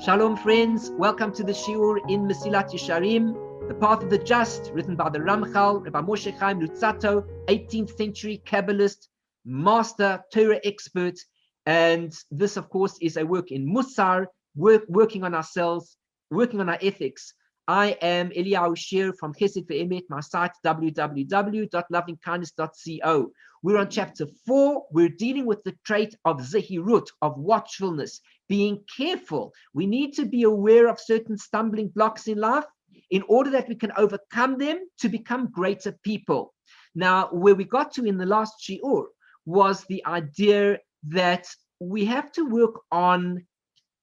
Shalom, friends. Welcome to the Shiur in Mesillat Yesharim, The Path of the Just, written by the Ramchal, Rabbi Moshe Chaim Luzzatto, 18th century Kabbalist, master Torah expert. And this, of course, is a work in Musar, working on ourselves, working on our ethics. I am Eliyahu Shir from Chesed Ve'emet, my site www.lovingkindness.co. We're on chapter 4. We're dealing with the trait of zehirut, of watchfulness, being careful. We need to be aware of certain stumbling blocks in life in order that we can overcome them to become greater people. Now, where we got to in the last shiur was the idea that we have to work on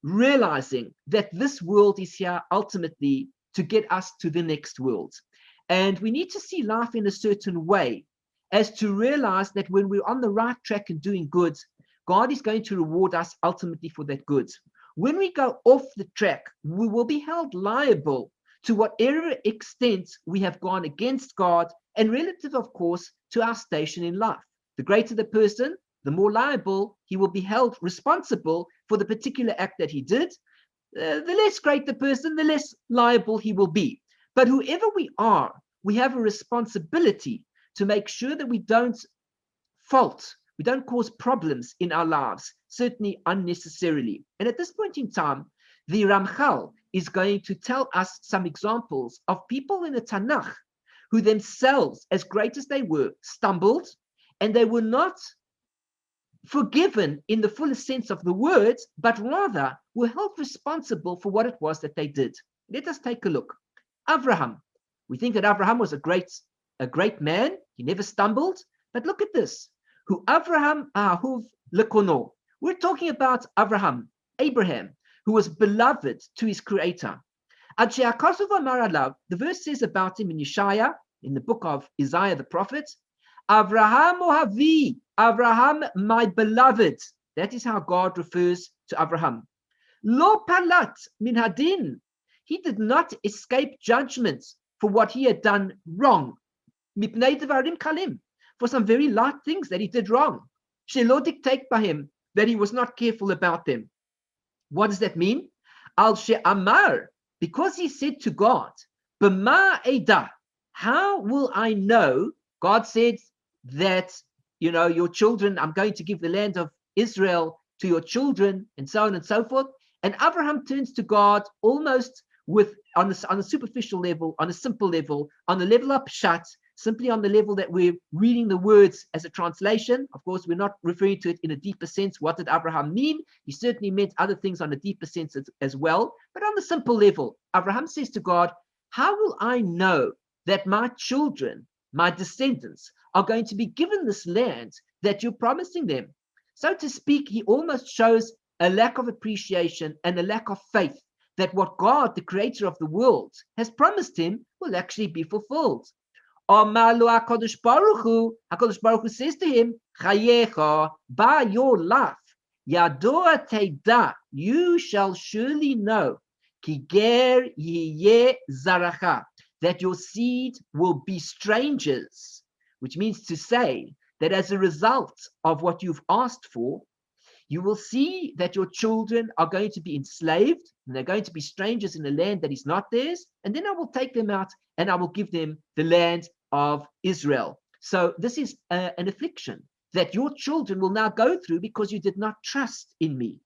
realizing that this world is here ultimately to get us to the next world. And we need to see life in a certain way as to realize that when we're on the right track and doing good, God is going to reward us ultimately for that good. When we go off the track, we will be held liable to whatever extent we have gone against God, and relative, of course, to our station in life. The greater the person, the more liable he will be held responsible for the particular act that he did. The less great the person, the less liable he will be. But whoever we are, we have a responsibility to make sure that we don't fault, we don't cause problems in our lives, certainly unnecessarily. And at this point in time, the Ramchal is going to tell us some examples of people in the Tanach who themselves, as great as they were, stumbled, and they were not forgiven in the fullest sense of the words, but rather were held responsible for what it was that they did. Let us take a look. Abraham. We think that Abraham was a great man. He never stumbled. But look at this. Who Abraham ahuv lekono. We're talking about Abraham, who was beloved to his creator. The verse says about him in Yeshaya, in the book of Isaiah the prophet, Abraham ohavi, Abraham my beloved. That is how God refers to Abraham. Lo palat min hadin. He did not escape judgment for what he had done wrong. Mipnei devarim kalim. For some very light things that he did wrong. Shelo dictate by him that he was not careful about them. What does that mean? Al she'amar, because he said to God, B'ma eda, how will I know? God said that, your children, I'm going to give the land of Israel to your children, and so on and so forth. And Abraham turns to God almost on a superficial level, on a simple level, on the level of pshat, simply on the level that we're reading the words as a translation. Of course, we're not referring to it in a deeper sense. What did Abraham mean? He certainly meant other things on a deeper sense as well. But on the simple level, Abraham says to God, how will I know that my children, my descendants, are going to be given this land that you're promising them? So to speak, he almost shows a lack of appreciation and a lack of faith that what God, the creator of the world, has promised him will actually be fulfilled. HaKadosh Baruch Hu says to him, Chayecha, by your life, Yadoa Teida, you shall surely know, Ki ger yiyeh zaracha, that your seed will be strangers, which means to say that as a result of what you've asked for, you will see that your children are going to be enslaved, and they're going to be strangers in a land that is not theirs, and then I will take them out and I will give them the land of Israel. So this is an affliction that your children will now go through because you did not trust in me.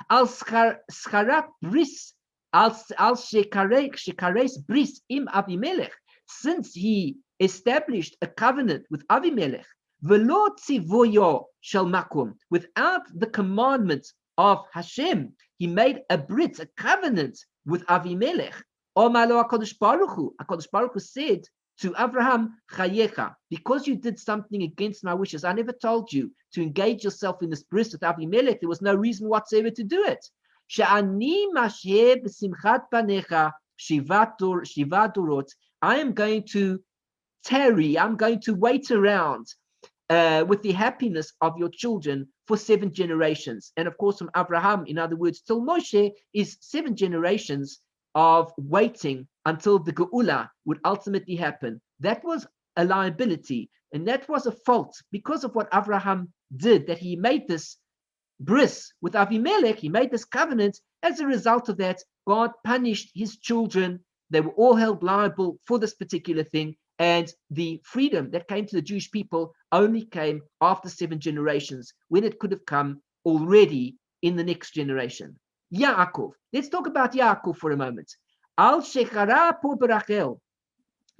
Al scharat bris, al shekares bris im Avimelech, since he established a covenant with Avimelech, velo tzivoyo shel makom, without the commandment of Hashem, he made a brit, a covenant with Avimelech. Omalo HaKadosh Baruch Hu, HaKadosh Baruch Hu said to Abraham, Chayecha, because you did something against my wishes, I never told you to engage yourself in this bris with Avimelech. There was no reason whatsoever to do it. She'ani masheh b'simchat panecha shiva dorot. I am going to tarry, I'm going to wait around with the happiness of your children for 7 generations. And of course, from Abraham, in other words, till Moshe, is 7 generations of waiting until the Geula would ultimately happen. That was a liability, and that was a fault because of what Abraham did, that he made this bris with Avimelech, he made this covenant, As a result of that, God punished his children. They were all held liable for this particular thing. And the freedom that came to the Jewish people only came after 7 generations, when it could have come already in the next generation. Yaakov. Let's talk about Yaakov for a moment. Al shechara po berachel.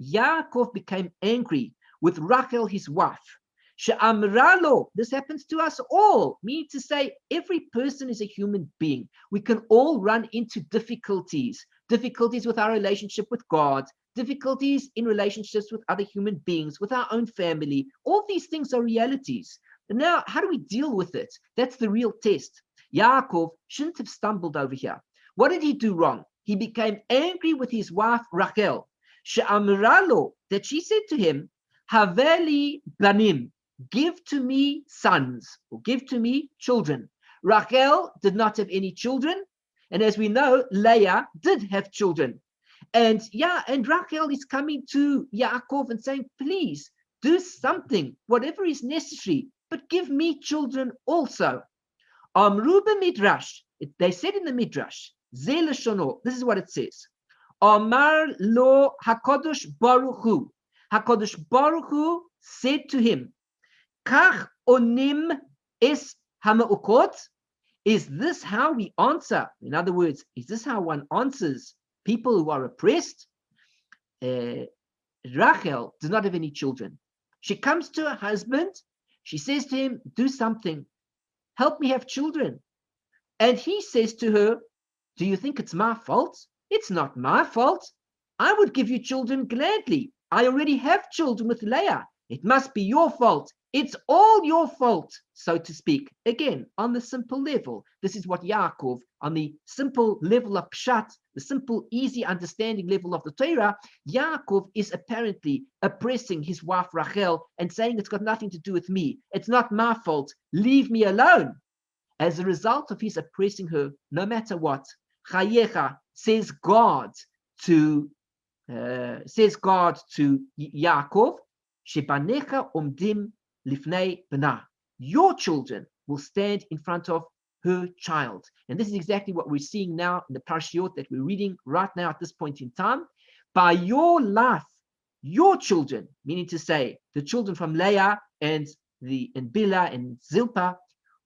Yaakov became angry with Rachel, his wife. She'amralo. This happens to us all. Meaning to say, every person is a human being. We can all run into difficulties with our relationship with God, difficulties in relationships with other human beings, with our own family. All these things are realities. And now, how do we deal with it? That's the real test. Yaakov shouldn't have stumbled over here. What did he do wrong? He became angry with his wife Rachel. She'amralo, that she said to him, Haveli banim, give to me sons, or give to me children. Rachel did not have any children, and as we know, Leah did have children. And Rachel is coming to Yaakov and saying, please do something, whatever is necessary, but give me children also. Amru b'midrash, they said in the midrash, Ze leshono, this is what it says. Amar lo HaKadosh Baruch Hu. HaKadosh Baruch Hu said to him, Kach onim es hamaukot. Is this how we answer? In other words, is this how one answers people who are oppressed? Rachel does not have any children. She comes to her husband. She says to him, do something. Help me have children. And he says to her, do you think it's my fault? It's not my fault. I would give you children gladly. I already have children with Leah. It must be your fault. It's all your fault, so to speak. Again, on the simple level, this is what Yaakov, on the simple level of Pshat, the simple, easy understanding level of the Torah, Yaakov is apparently oppressing his wife Rachel and saying it's got nothing to do with me. It's not my fault. Leave me alone. As a result of his oppressing her, no matter what, Chayecha, says God to Yaakov, Shebanecha umdim lifnei b'na. Your children will stand in front of her child. And this is exactly what we're seeing now in the parashiot that we're reading right now at this point in time. By your life, your children, meaning to say the children from Leah and Bilhah and Zilpah,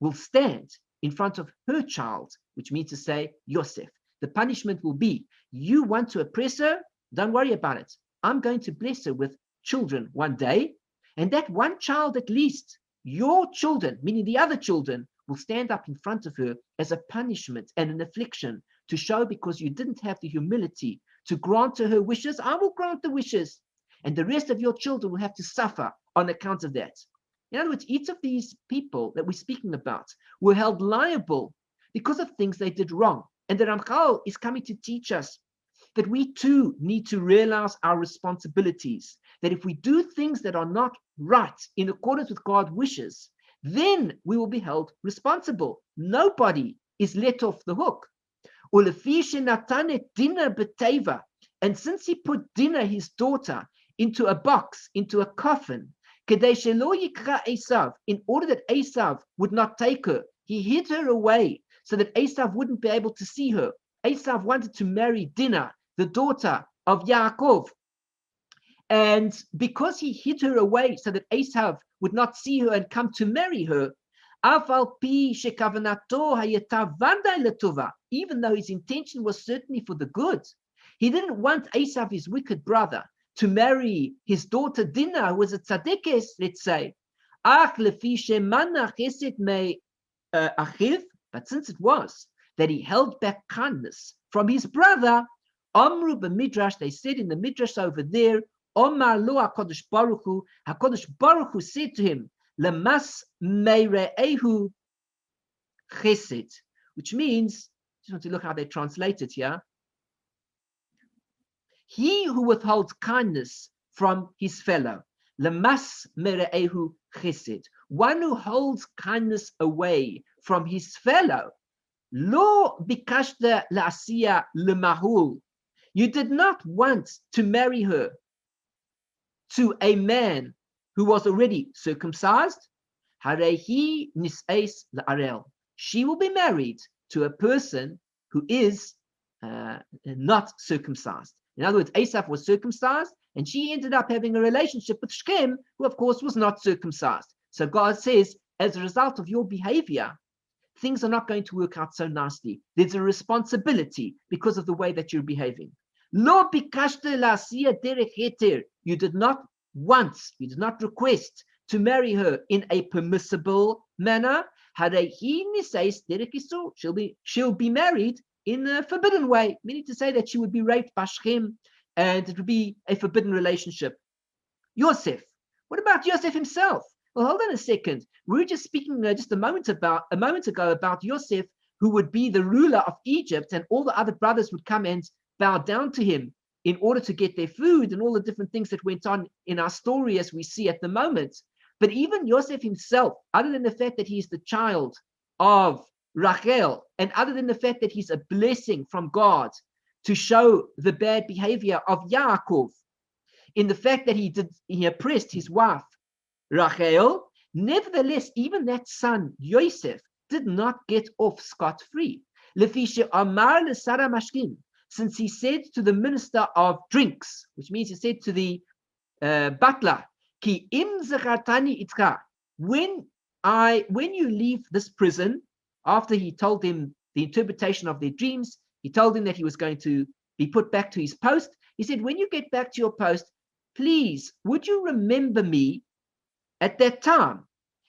will stand in front of her child, which means to say Yosef. The punishment will be, you want to oppress her? Don't worry about it. I'm going to bless her with children one day, and that one child at least, your children, meaning the other children, will stand up in front of her as a punishment and an affliction to show, because you didn't have the humility to grant to her wishes, I will grant the wishes, and the rest of your children will have to suffer on account of that. In other words, each of these people that we're speaking about were held liable because of things they did wrong. And the Ramchal is coming to teach us that we too need to realize our responsibilities, that if we do things that are not right in accordance with God's wishes, then we will be held responsible. Nobody is let off the hook. And since he put Dinah, his daughter, into a box, into a coffin, in order that Esav would not take her, he hid her away so that Esav wouldn't be able to see her. Esav wanted to marry Dinah, the daughter of Yaakov. And because he hid her away so that Esav would not see her and come to marry her, even though his intention was certainly for the good, he didn't want Esav, his wicked brother, to marry his daughter Dinah, who was a tzadikes, let's say. But since it was that he held back kindness from his brother, Amru b'midrash, they said in the midrash over there, Omar lo HaKadosh Baruch Hu, HaKadosh Baruch Hu said to him, Lemas meire'ehu chesed, which means, just want to look how they translate it here. He who withholds kindness from his fellow, Lemas meire'ehu chesed, one who holds kindness away from his fellow, Lo bikashta la'asiya lemahul, you did not want to marry her to a man who was already circumcised. Harehi nis'es la'arel, she will be married to a person who is not circumcised. In other words, Esav was circumcised, and she ended up having a relationship with Shechem, who of course was not circumcised. So God says, as a result of your behavior, things are not going to work out so nicely. There's a responsibility because of the way that you're behaving. Lo bikashte la'asiyah derech heter. You did not request to marry her in a permissible manner. She'll be married in a forbidden way, meaning to say that she would be raped by Shechem, and it would be a forbidden relationship. Yosef, what about Yosef himself? Well, hold on a second. We were just speaking just a moment ago about Yosef, who would be the ruler of Egypt, and all the other brothers would come and bow down to him in order to get their food, and all the different things that went on in our story as we see at the moment. But even Yosef himself, other than the fact that he's the child of Rachel, and other than the fact that he's a blessing from God to show the bad behavior of Yaakov, in the fact that he oppressed his wife Rachel, nevertheless, even that son Yosef did not get off scot-free. Since he said to the minister of drinks, which means he said to the butler, Ki im zachartani itcha, when you leave this prison, after he told him the interpretation of their dreams, he told him that he was going to be put back to his post. He said, when you get back to your post, please, would you remember me at that time?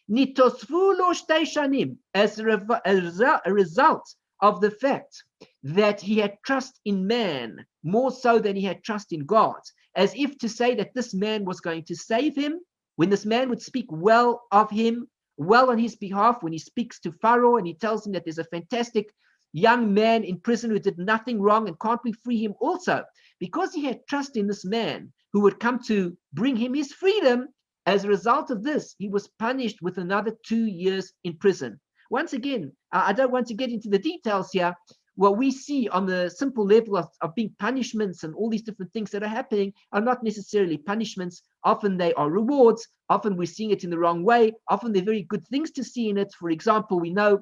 Nitosfu lo shtei shanim, as a result of the fact that he had trust in man more so than he had trust in God, as if to say that this man was going to save him. When this man would speak well of him, well on his behalf, when he speaks to Pharaoh and he tells him that there's a fantastic young man in prison who did nothing wrong and can't we free him also, because he had trust in this man who would come to bring him his freedom. As a result of this, he was punished with another 2 years in prison. Once again, I don't want to get into the details here. What we see on the simple level of being punishments and all these different things that are happening are not necessarily punishments. Often they are rewards. Often we're seeing it in the wrong way. Often they're very good things to see in it. For example, we know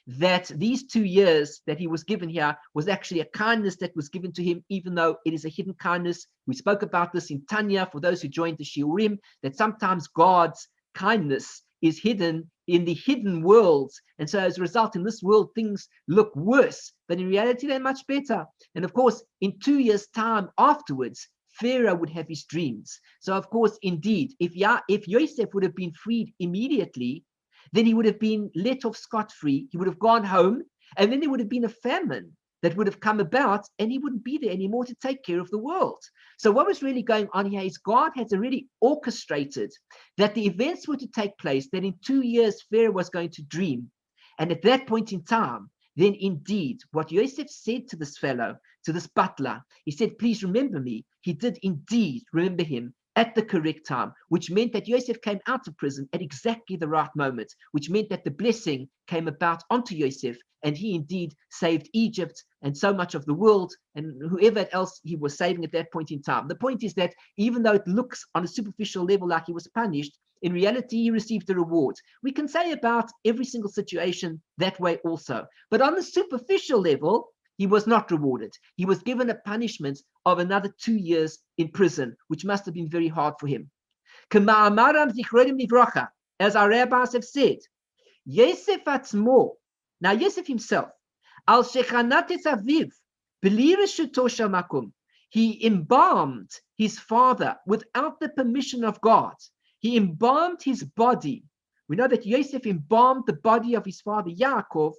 that these 2 years that he was given here was actually a kindness that was given to him, even though it is a hidden kindness. We spoke about this in Tanya for those who joined the Shiurim, that sometimes God's kindness is hidden in the hidden worlds. And so as a result, in this world, things look worse, but in reality, they're much better. And of course, in 2 years' time afterwards, Pharaoh would have his dreams. So of course, indeed, if Yosef would have been freed immediately, then he would have been let off scot-free. He would have gone home, and then there would have been a famine that would have come about, and he wouldn't be there anymore to take care of the world. So what was really going on here is God had already orchestrated that the events were to take place, that in 2 years Pharaoh was going to dream. And at that point in time, then indeed, what Yosef said to this fellow, to this butler, he said, please remember me. He did indeed remember him at the correct time, which meant that Yosef came out of prison at exactly the right moment, which meant that the blessing came about onto Yosef, and he indeed saved Egypt and so much of the world and whoever else he was saving at that point in time. The point is that even though it looks on a superficial level like he was punished, in reality, he received a reward. We can say about every single situation that way also. But on the superficial level, he was not rewarded. He was given a punishment of another 2 years in prison, which must have been very hard for him. As our rabbis have said, Yosef atzmo, now Yosef himself, al shechanat aviv, he embalmed his father without the permission of God. He embalmed his body. We know that Yosef embalmed the body of his father Yaakov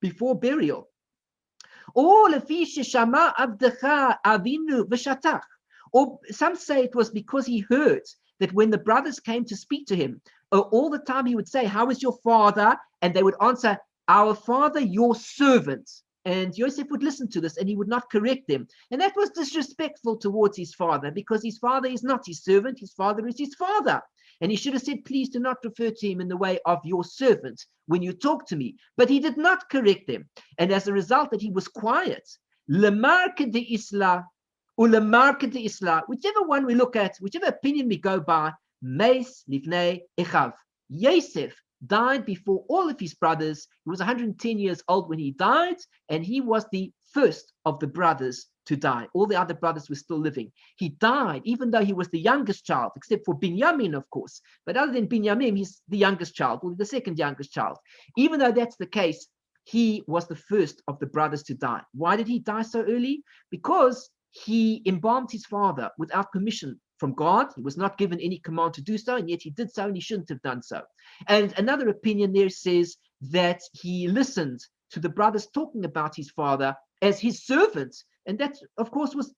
before burial. Or some say it was because he heard that when the brothers came to speak to him, all the time he would say, how is your father? And they would answer, our father, your servant. And Yosef would listen to this and he would not correct them. And that was disrespectful towards his father, because his father is not his servant. His father is his father. And he should have said, please do not refer to him in the way of your servant when you talk to me. But he did not correct them. And as a result that he was quiet, whichever one we look at, whichever opinion we go by, meis lifnei echav. Yosef died before all of his brothers. He was 110 years old when he died, and he was the first of the brothers to die. All the other brothers were still living. He died, even though he was the youngest child, except for Binyamin, of course. But other than Binyamin, he's the youngest child, or the second youngest child. Even though that's the case, he was the first of the brothers to die. Why did he die so early? Because he embalmed his father without permission from God. He was not given any command to do so, and yet he did so, and he shouldn't have done so. And another opinion there says that he listened to the brothers talking about his father as his servant, and that, of course, was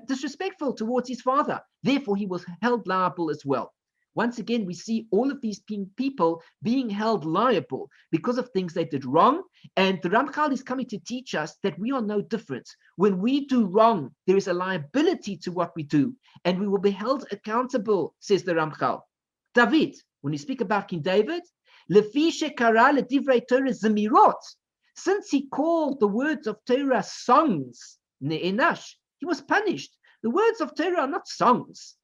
disrespectful towards his father. Therefore, he was held liable as well. Once again, we see all of these people being held liable because of things they did wrong. And the Ramchal is coming to teach us that we are no different. When we do wrong, there is a liability to what we do, and we will be held accountable, says the Ramchal. David, when we speak about King David, Lefi shekara ledivrei Torah zemirot, since he called the words of Torah songs, ne'enash, he was punished. The words of Torah are not songs.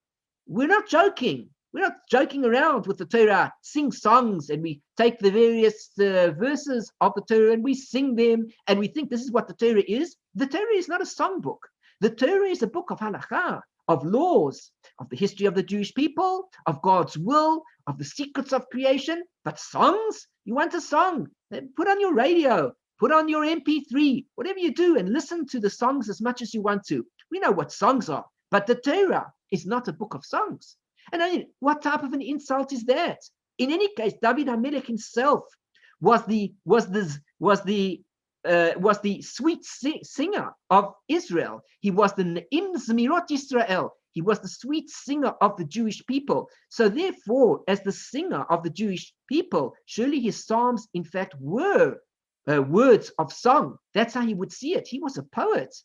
We're not joking. We're not joking around with the Torah, sing songs, and we take the various verses of the Torah and we sing them, and we think this is what the Torah is. The Torah is not a songbook. The Torah is a book of halakha, of laws, of the history of the Jewish people, of God's will, of the secrets of creation. But songs? You want a song? Then put on your radio, put on your MP3, whatever you do, and listen to the songs as much as you want to. We know what songs are, but the Torah is not a book of songs. And I mean, what type of an insult is that? In any case, David HaMelech himself was the sweet singer of Israel. He was the Ne'im Zemirot Yisrael. He was the sweet singer of the Jewish people. So therefore, as the singer of the Jewish people, surely his psalms, in fact, were words of song. That's how he would see it. He was a poet.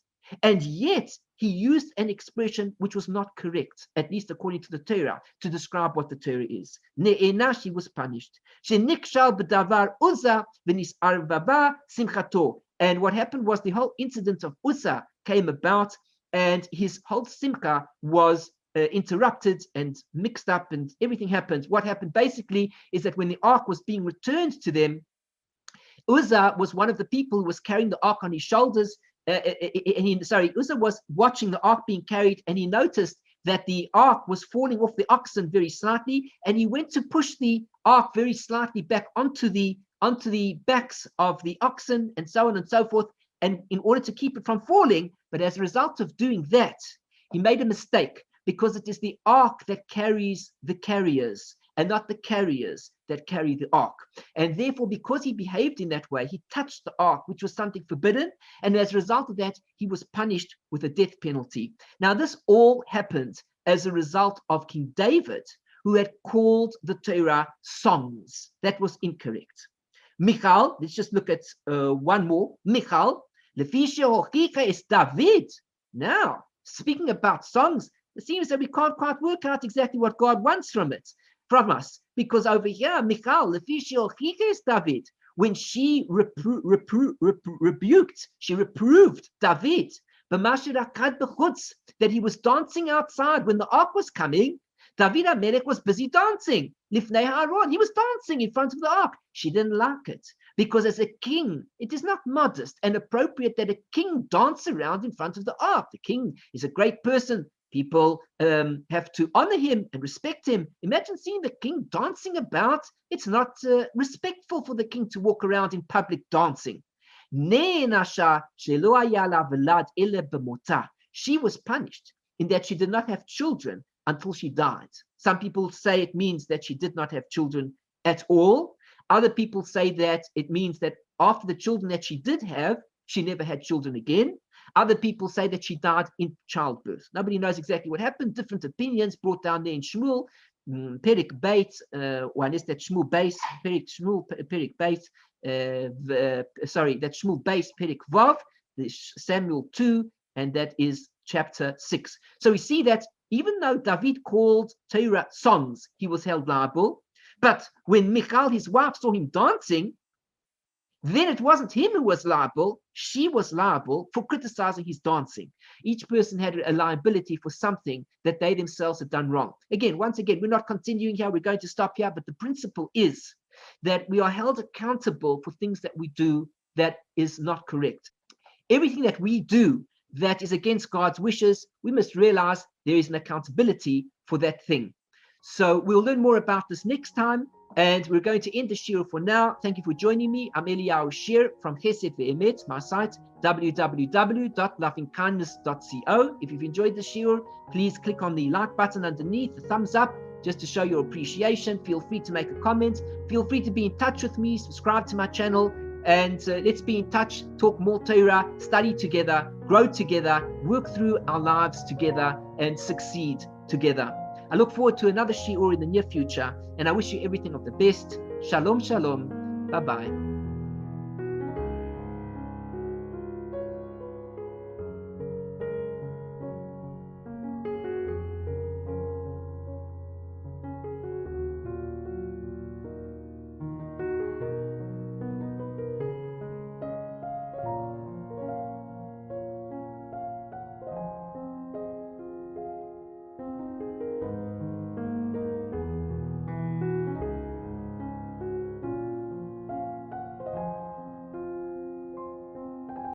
And yet, he used an expression which was not correct, at least according to the Torah, to describe what the Torah is. Ne'enash, he was punished. Shenikshal b'davar Uzzah v'nis'arvava simchato. And what happened was the whole incident of Uzzah came about, and his whole simcha was interrupted and mixed up, and everything happened. What happened basically is that when the ark was being returned to them, Uzzah was one of the people who was carrying the ark on his shoulders. Uzzah was watching the ark being carried, and he noticed that the ark was falling off the oxen very slightly, and he went to push the ark very slightly back onto the backs of the oxen, and so on and so forth, and in order to keep it from falling. But as a result of doing that, he made a mistake, because it is the ark that carries the carriers, and not the carriers that carry the ark. And therefore, because he behaved in that way, he touched the ark, which was something forbidden. And as a result of that, he was punished with a death penalty. Now, this all happened as a result of King David, who had called the Torah songs. That was incorrect. Michal, let's just look at one more. Michal, Lefisha Hochika is David. Now, speaking about songs, it seems that we can't quite work out exactly what God wants from us, because over here, Michal, Lefisha Hochika is David. When she she reproved David, that he was dancing outside when the ark was coming. David HaMelech was busy dancing. Lifnei Aaron, he was dancing in front of the ark. She didn't like it, because as a king, it is not modest and appropriate that a king dance around in front of the ark. The king is a great person. People have to honor him and respect him. Imagine seeing the king dancing about. It's not respectful for the king to walk around in public dancing. She was punished in that she did not have children until she died. Some people say it means that she did not have children at all. Other people say that it means that after the children that she did have, she never had children again. Other people say that she died in childbirth. Nobody knows exactly what happened. Different opinions brought down there in Shmuel. Perik Beit, one is that Shmuel base, Perik Beit, that's Shmuel base, Perik Vav, Samuel 2, and that is chapter 6. So we see that even though David called Torah songs, he was held liable. But when Michal, his wife, saw him dancing, then it wasn't him who was liable. She was liable for criticizing his dancing. Each person had a liability for something that they themselves had done wrong. Once again, we're not continuing here. We're going to stop here. But the principle is that we are held accountable for things that we do that is not correct. Everything that we do that is against God's wishes, we must realize there is an accountability for that thing. So we'll learn more about this next time, and we're going to end the shiur for now. Thank you for joining me. I'm Eliyahu Shir from Chesed Ve'emet, my site, www.lovingkindness.co. If you've enjoyed the shiur, please click on the like button underneath, the thumbs up, just to show your appreciation. Feel free to make a comment. Feel free to be in touch with me. Subscribe to my channel. And let's be in touch, talk more Torah, study together, grow together, work through our lives together, and succeed together. I look forward to another shiur in the near future, and I wish you everything of the best. Shalom, shalom. Bye-bye.